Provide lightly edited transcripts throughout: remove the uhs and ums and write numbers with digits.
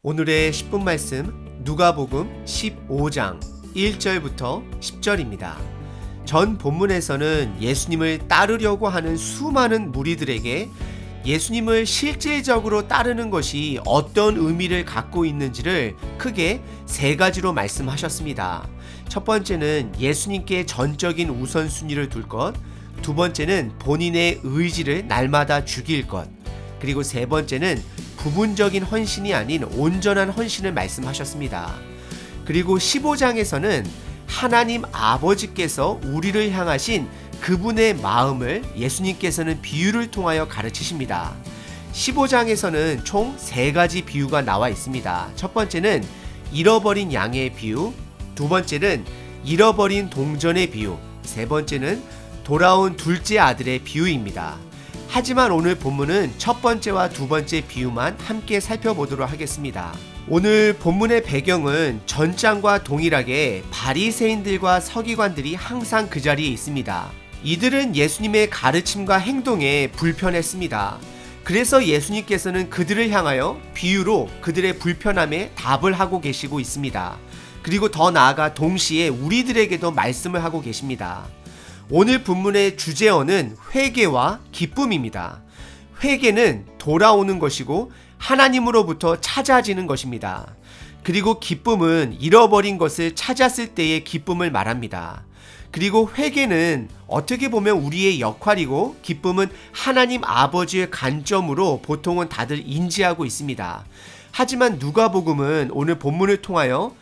오늘의 10분 말씀 누가복음 15장 1절부터 10절입니다. 전 본문에서는 예수님을 따르려고 하는 수많은 무리들에게 예수님을 실질적으로 따르는 것이 어떤 의미를 갖고 있는지를 크게 세 가지로 말씀하셨습니다. 첫 번째는 예수님께 전적인 우선순위를 둘 것, 두 번째는 본인의 의지를 날마다 죽일 것, 그리고 세 번째는 부분적인 헌신이 아닌 온전한 헌신을 말씀하셨습니다. 그리고 15장에서는 하나님 아버지께서 우리를 향하신 그분의 마음을 예수님께서는 비유를 통하여 가르치십니다. 15장에서는 총 3가지 비유가 나와 있습니다. 첫 번째는 잃어버린 양의 비유, 두 번째는 잃어버린 동전의 비유, 세 번째는 돌아온 둘째 아들의 비유입니다. 하지만 오늘 본문은 첫 번째와 두 번째 비유만 함께 살펴보도록 하겠습니다. 오늘 본문의 배경은 전장과 동일하게 바리새인들과 서기관들이 항상 그 자리에 있습니다. 이들은 예수님의 가르침과 행동에 불편했습니다. 그래서 예수님께서는 그들을 향하여 비유로 그들의 불편함에 답을 하고 계시고 있습니다. 그리고 더 나아가 동시에 우리들에게도 말씀을 하고 계십니다. 오늘 본문의 주제어는 회개와 기쁨입니다. 회개는 돌아오는 것이고 하나님으로부터 찾아지는 것입니다. 그리고 기쁨은 잃어버린 것을 찾았을 때의 기쁨을 말합니다. 그리고 회개는 어떻게 보면 우리의 역할이고 기쁨은 하나님 아버지의 관점으로 보통은 다들 인지하고 있습니다. 하지만 누가복음은 오늘 본문을 통하여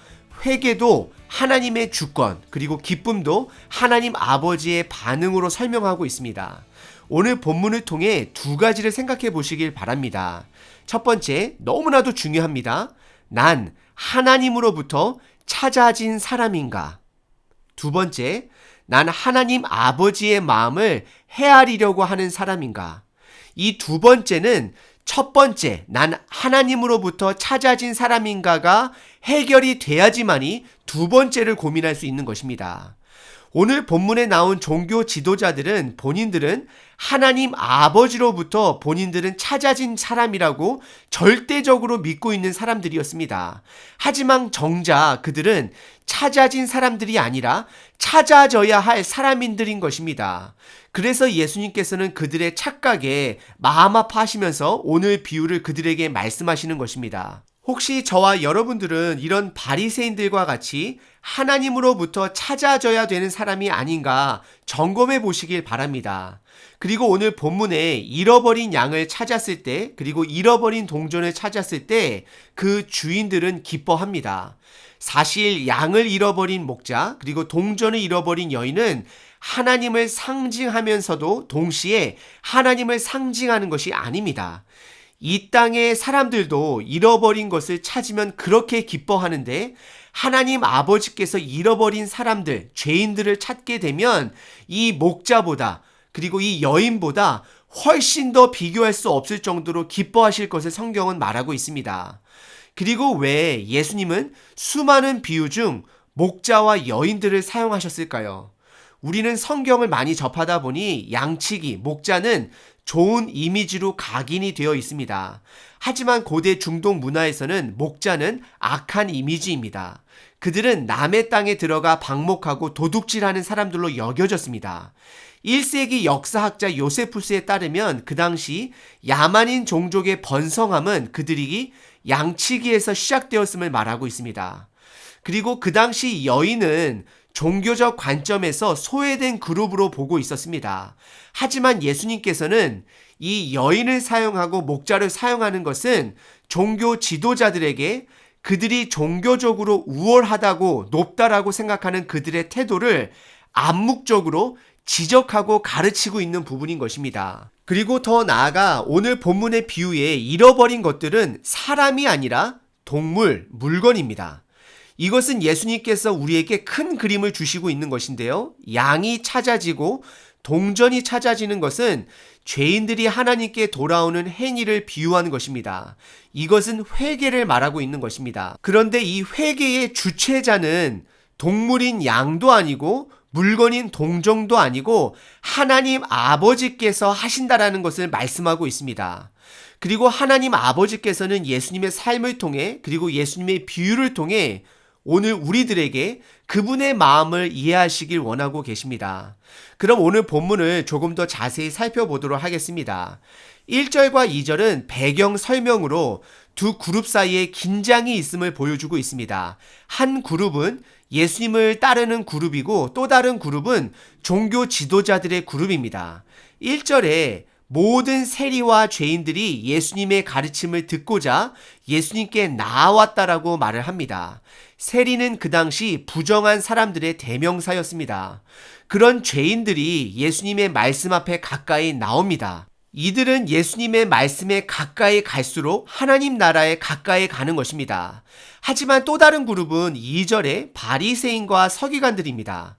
회개도 하나님의 주권, 그리고 기쁨도 하나님 아버지의 반응으로 설명하고 있습니다. 오늘 본문을 통해 두 가지를 생각해 보시길 바랍니다. 첫 번째, 너무나도 중요합니다. 난 하나님으로부터 찾아진 사람인가? 두 번째, 난 하나님 아버지의 마음을 헤아리려고 하는 사람인가? 이 두 번째는 첫 번째, 난 하나님으로부터 찾아진 사람인가가 해결이 돼야지만이 두 번째를 고민할 수 있는 것입니다. 오늘 본문에 나온 종교 지도자들은 본인들은 하나님 아버지로부터 본인들은 찾아진 사람이라고 절대적으로 믿고 있는 사람들이었습니다. 하지만 정작 그들은 찾아진 사람들이 아니라 찾아져야 할 사람인들인 것입니다. 그래서 예수님께서는 그들의 착각에 마음 아파하시면서 오늘 비유를 그들에게 말씀하시는 것입니다. 혹시 저와 여러분들은 이런 바리새인들과 같이 하나님으로부터 찾아져야 되는 사람이 아닌가 점검해 보시길 바랍니다. 그리고 오늘 본문에 잃어버린 양을 찾았을 때, 그리고 잃어버린 동전을 찾았을 때 그 주인들은 기뻐합니다. 사실 양을 잃어버린 목자, 그리고 동전을 잃어버린 여인은 하나님을 상징하면서도 동시에 하나님을 상징하는 것이 아닙니다. 이 땅의 사람들도 잃어버린 것을 찾으면 그렇게 기뻐하는데 하나님 아버지께서 잃어버린 사람들, 죄인들을 찾게 되면 이 목자보다, 그리고 이 여인보다 훨씬 더 비교할 수 없을 정도로 기뻐하실 것을 성경은 말하고 있습니다. 그리고 왜 예수님은 수많은 비유 중 목자와 여인들을 사용하셨을까요? 우리는 성경을 많이 접하다 보니 양치기, 목자는 좋은 이미지로 각인이 되어 있습니다. 하지만 고대 중동 문화에서는 목자는 악한 이미지입니다. 그들은 남의 땅에 들어가 방목하고 도둑질하는 사람들로 여겨졌습니다. 1세기 역사학자 요세푸스에 따르면 그 당시 야만인 종족의 번성함은 그들이 양치기에서 시작되었음을 말하고 있습니다. 그리고 그 당시 여인은 종교적 관점에서 소외된 그룹으로 보고 있었습니다. 하지만 예수님께서는 이 여인을 사용하고 목자를 사용하는 것은 종교 지도자들에게 그들이 종교적으로 우월하다고 높다라고 생각하는 그들의 태도를 암묵적으로 지적하고 가르치고 있는 부분인 것입니다. 그리고 더 나아가 오늘 본문의 비유에 잃어버린 것들은 사람이 아니라 동물, 물건입니다. 이것은 예수님께서 우리에게 큰 그림을 주시고 있는 것인데요. 양이 찾아지고 동전이 찾아지는 것은 죄인들이 하나님께 돌아오는 행위를 비유하는 것입니다. 이것은 회개를 말하고 있는 것입니다. 그런데 이 회개의 주체자는 동물인 양도 아니고 물건인 동정도 아니고 하나님 아버지께서 하신다라는 것을 말씀하고 있습니다. 그리고 하나님 아버지께서는 예수님의 삶을 통해 그리고 예수님의 비유를 통해 오늘 우리들에게 그분의 마음을 이해하시길 원하고 계십니다. 그럼 오늘 본문을 조금 더 자세히 살펴보도록 하겠습니다. 1절과 2절은 배경 설명으로 두 그룹 사이에 긴장이 있음을 보여주고 있습니다. 한 그룹은 예수님을 따르는 그룹이고 또 다른 그룹은 종교 지도자들의 그룹입니다. 1절에 모든 세리와 죄인들이 예수님의 가르침을 듣고자 예수님께 나아왔다라고 말을 합니다. 세리는 그 당시 부정한 사람들의 대명사였습니다. 그런 죄인들이 예수님의 말씀 앞에 가까이 나옵니다. 이들은 예수님의 말씀에 가까이 갈수록 하나님 나라에 가까이 가는 것입니다. 하지만 또 다른 그룹은 2절에 바리새인과 서기관들입니다.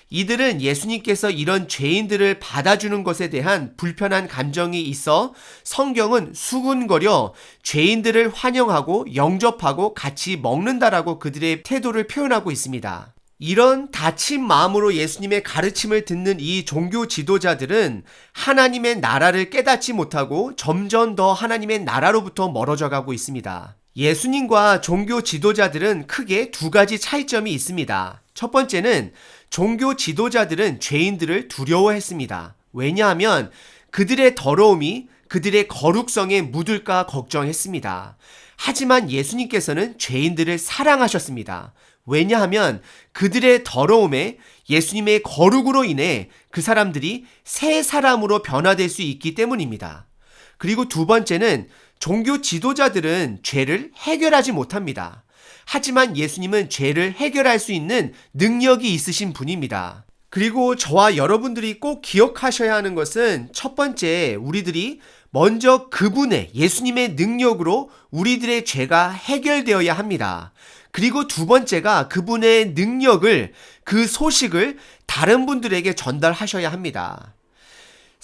이들은 예수님께서 이런 죄인들을 받아주는 것에 대한 불편한 감정이 있어 성경은 수군거려 죄인들을 환영하고 영접하고 같이 먹는다라고 그들의 태도를 표현하고 있습니다. 이런 다친 마음으로 예수님의 가르침을 듣는 이 종교 지도자들은 하나님의 나라를 깨닫지 못하고 점점 더 하나님의 나라로부터 멀어져 가고 있습니다. 예수님과 종교 지도자들은 크게 두 가지 차이점이 있습니다. 첫 번째는 종교 지도자들은 죄인들을 두려워했습니다. 왜냐하면 그들의 더러움이 그들의 거룩성에 묻을까 걱정했습니다. 하지만 예수님께서는 죄인들을 사랑하셨습니다. 왜냐하면 그들의 더러움에 예수님의 거룩으로 인해 그 사람들이 새 사람으로 변화될 수 있기 때문입니다. 그리고 두 번째는 종교 지도자들은 죄를 해결하지 못합니다. 하지만 예수님은 죄를 해결할 수 있는 능력이 있으신 분입니다. 그리고 저와 여러분들이 꼭 기억하셔야 하는 것은 첫 번째, 우리들이 먼저 그분의 예수님의 능력으로 우리들의 죄가 해결되어야 합니다. 그리고 두 번째가 그분의 능력을, 그 소식을 다른 분들에게 전달하셔야 합니다.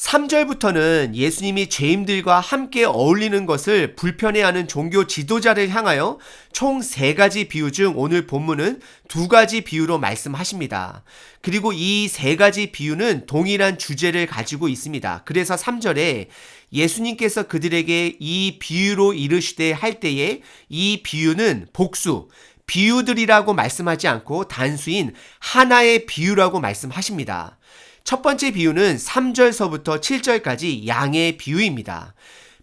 3절부터는 예수님이 죄인들과 함께 어울리는 것을 불편해하는 종교 지도자를 향하여 총 3가지 비유 중 오늘 본문은 2가지 비유로 말씀하십니다. 그리고 이 3가지 비유는 동일한 주제를 가지고 있습니다. 그래서 3절에 예수님께서 그들에게 이 비유로 이르시되 할 때에 이 비유는 복수, 비유들이라고 말씀하지 않고 단수인 하나의 비유라고 말씀하십니다. 첫 번째 비유는 3절서부터 7절까지 양의 비유입니다.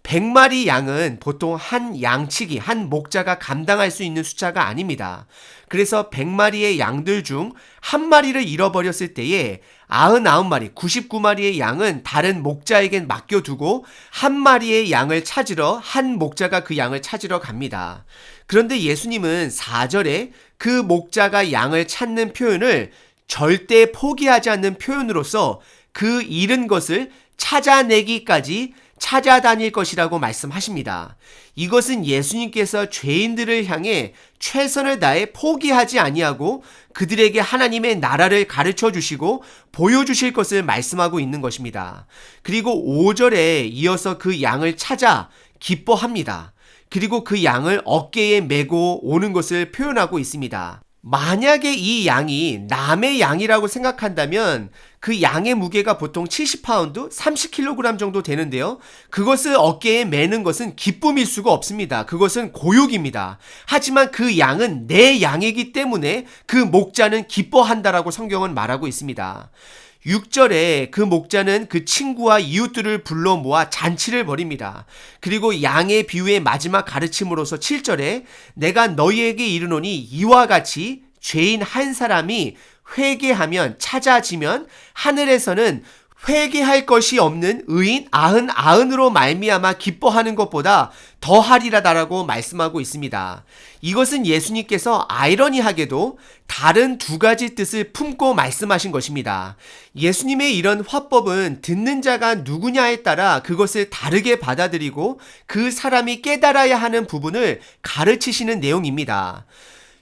100마리 양은 보통 한 양치기, 한 목자가 감당할 수 있는 숫자가 아닙니다. 그래서 100마리의 양들 중 한 마리를 잃어버렸을 때에 99마리, 99마리의 양은 다른 목자에게 맡겨두고 한 마리의 양을 찾으러 한 목자가 그 양을 찾으러 갑니다. 그런데 예수님은 4절에 그 목자가 양을 찾는 표현을 절대 포기하지 않는 표현으로서 그 잃은 것을 찾아내기까지 찾아다닐 것이라고 말씀하십니다. 이것은 예수님께서 죄인들을 향해 최선을 다해 포기하지 아니하고 그들에게 하나님의 나라를 가르쳐 주시고 보여주실 것을 말씀하고 있는 것입니다. 그리고 5절에 이어서 그 양을 찾아 기뻐합니다. 그리고 그 양을 어깨에 메고 오는 것을 표현하고 있습니다. 만약에 이 양이 남의 양이라고 생각한다면 그 양의 무게가 보통 70파운드, 30kg 정도 되는데요. 그것을 어깨에 매는 것은 기쁨일 수가 없습니다. 그것은 고욕입니다. 하지만 그 양은 내 양이기 때문에 그 목자는 기뻐한다라고 성경은 말하고 있습니다. 6절에 그 목자는 그 친구와 이웃들을 불러 모아 잔치를 벌입니다. 그리고 양의 비유의 마지막 가르침으로서 7절에 내가 너희에게 이르노니 이와 같이 죄인 한 사람이 회개하면 찾아지면 하늘에서는 회개할 것이 없는 의인 99으로 말미암아 기뻐하는 것보다 더하리라다라고 말씀하고 있습니다. 이것은 예수님께서 아이러니하게도 다른 2가지 뜻을 품고 말씀하신 것입니다. 예수님의 이런 화법은 듣는 자가 누구냐에 따라 그것을 다르게 받아들이고 그 사람이 깨달아야 하는 부분을 가르치시는 내용입니다.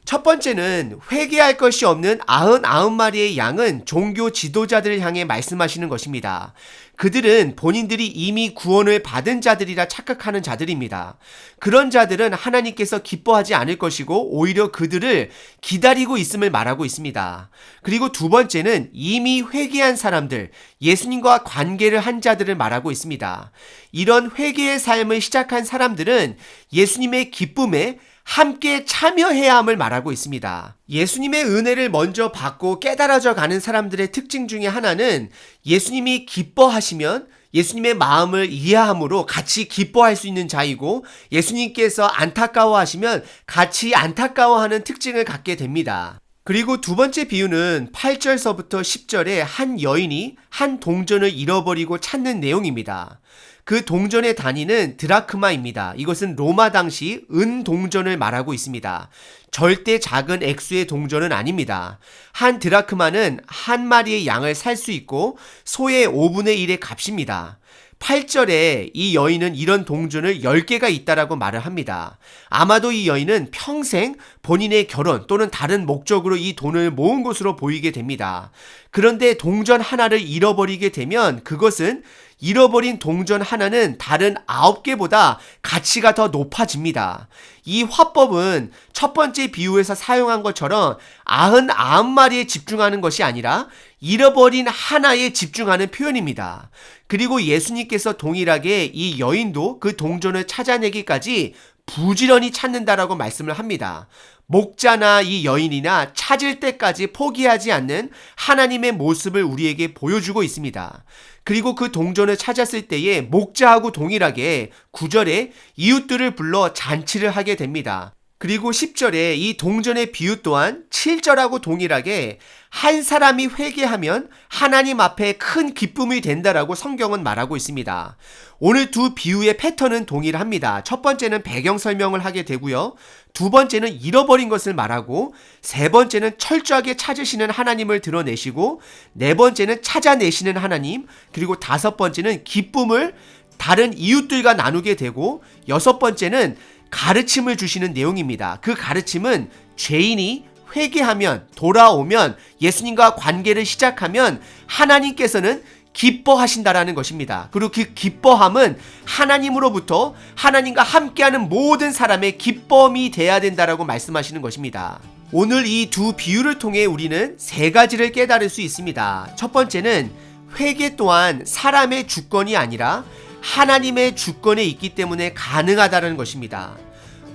첫 번째는 회개할 것이 없는 99마리의 양은 종교 지도자들을 향해 말씀하시는 것입니다. 그들은 본인들이 이미 구원을 받은 자들이라 착각하는 자들입니다. 그런 자들은 하나님께서 기뻐하지 않을 것이고 오히려 그들을 기다리고 있음을 말하고 있습니다. 그리고 두 번째는 이미 회개한 사람들, 예수님과 관계를 한 자들을 말하고 있습니다. 이런 회개의 삶을 시작한 사람들은 예수님의 기쁨에 함께 참여해야 함을 말하고 있습니다. 예수님의 은혜를 먼저 받고 깨달아져 가는 사람들의 특징 중에 하나는 예수님이 기뻐하시면 예수님의 마음을 이해함으로 같이 기뻐할 수 있는 자이고, 예수님께서 안타까워하시면 같이 안타까워하는 특징을 갖게 됩니다. 그리고 두 번째 비유는 8절서부터 10절에 한 여인이 한 동전을 잃어버리고 찾는 내용입니다. 그 동전의 단위는 드라크마입니다. 이것은 로마 당시 은 동전을 말하고 있습니다. 절대 작은 액수의 동전은 아닙니다. 한 드라크마는 한 마리의 양을 살 수 있고 소의 5분의 1의 값입니다. 8절에 이 여인은 이런 동전을 10개가 있다라고 말을 합니다. 아마도 이 여인은 평생 본인의 결혼 또는 다른 목적으로 이 돈을 모은 것으로 보이게 됩니다. 그런데 동전 하나를 잃어버리게 되면 그것은 잃어버린 동전 하나는 다른 9개보다 가치가 더 높아집니다. 이 화법은 첫 번째 비유에서 사용한 것처럼 99마리에 집중하는 것이 아니라 잃어버린 하나에 집중하는 표현입니다. 그리고 예수님께서 동일하게 이 여인도 그 동전을 찾아내기까지 부지런히 찾는다라고 말씀을 합니다. 목자나 이 여인이나 찾을 때까지 포기하지 않는 하나님의 모습을 우리에게 보여주고 있습니다. 그리고 그 동전을 찾았을 때에 목자하고 동일하게 9절에 이웃들을 불러 잔치를 하게 됩니다. 그리고 10절에 이 동전의 비유 또한 7절하고 동일하게 한 사람이 회개하면 하나님 앞에 큰 기쁨이 된다라고 성경은 말하고 있습니다. 오늘 두 비유의 패턴은 동일합니다. 첫 번째는 배경 설명을 하게 되고요. 두 번째는 잃어버린 것을 말하고, 세 번째는 철저하게 찾으시는 하나님을 드러내시고, 네 번째는 찾아내시는 하나님, 그리고 다섯 번째는 기쁨을 다른 이웃들과 나누게 되고, 여섯 번째는 가르침을 주시는 내용입니다. 그 가르침은 죄인이 회개하면, 돌아오면, 예수님과 관계를 시작하면 하나님께서는 기뻐하신다라는 것입니다. 그리고 그 기뻐함은 하나님으로부터 하나님과 함께하는 모든 사람의 기쁨이 돼야 된다라고 말씀하시는 것입니다. 오늘 이 두 비유를 통해 우리는 세 가지를 깨달을 수 있습니다. 첫 번째는 회개 또한 사람의 주권이 아니라 하나님의 주권에 있기 때문에 가능하다는 것입니다.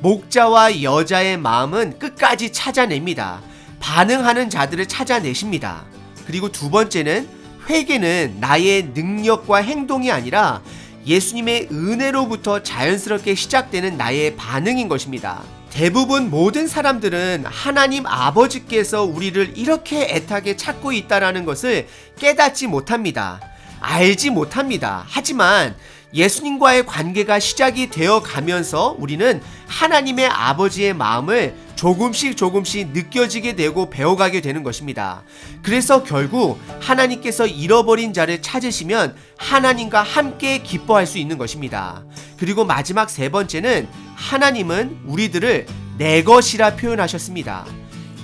목자와 여자의 마음은 끝까지 찾아냅니다. 반응하는 자들을 찾아내십니다. 그리고 두 번째는 회개는 나의 능력과 행동이 아니라 예수님의 은혜로부터 자연스럽게 시작되는 나의 반응인 것입니다. 대부분 모든 사람들은 하나님 아버지께서 우리를 이렇게 애타게 찾고 있다는 것을 깨닫지 못합니다. 알지 못합니다. 하지만 예수님과의 관계가 시작이 되어 가면서 우리는 하나님의 아버지의 마음을 조금씩 느껴지게 되고 배워가게 되는 것입니다. 그래서 결국 하나님께서 잃어버린 자를 찾으시면 하나님과 함께 기뻐할 수 있는 것입니다. 그리고 마지막 세 번째는 하나님은 우리들을 내 것이라 표현하셨습니다.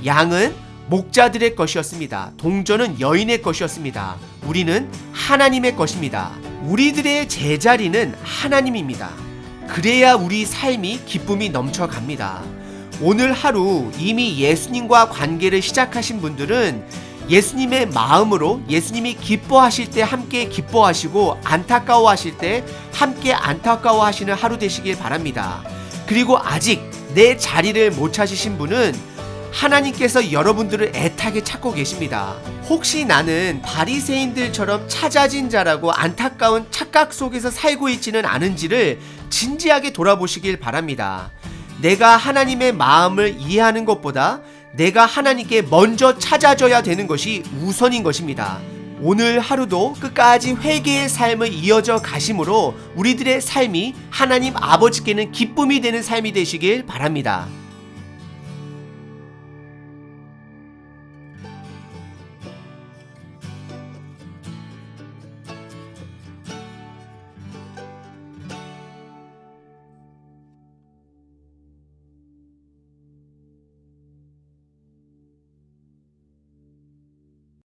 양은 목자들의 것이었습니다. 동전은 여인의 것이었습니다. 우리는 하나님의 것입니다. 우리들의 제자리는 하나님입니다. 그래야 우리 삶이 기쁨이 넘쳐갑니다. 오늘 하루 이미 예수님과 관계를 시작하신 분들은 예수님의 마음으로 예수님이 기뻐하실 때 함께 기뻐하시고 안타까워하실 때 함께 안타까워하시는 하루 되시길 바랍니다. 그리고 아직 내 자리를 못 찾으신 분은 하나님께서 여러분들을 애타게 찾고 계십니다. 혹시 나는 바리새인들처럼 찾아진 자라고 안타까운 착각 속에서 살고 있지는 않은지를 진지하게 돌아보시길 바랍니다. 내가 하나님의 마음을 이해하는 것보다 내가 하나님께 먼저 찾아져야 되는 것이 우선인 것입니다. 오늘 하루도 끝까지 회개의 삶을 이어져 가심으로 우리들의 삶이 하나님 아버지께는 기쁨이 되는 삶이 되시길 바랍니다.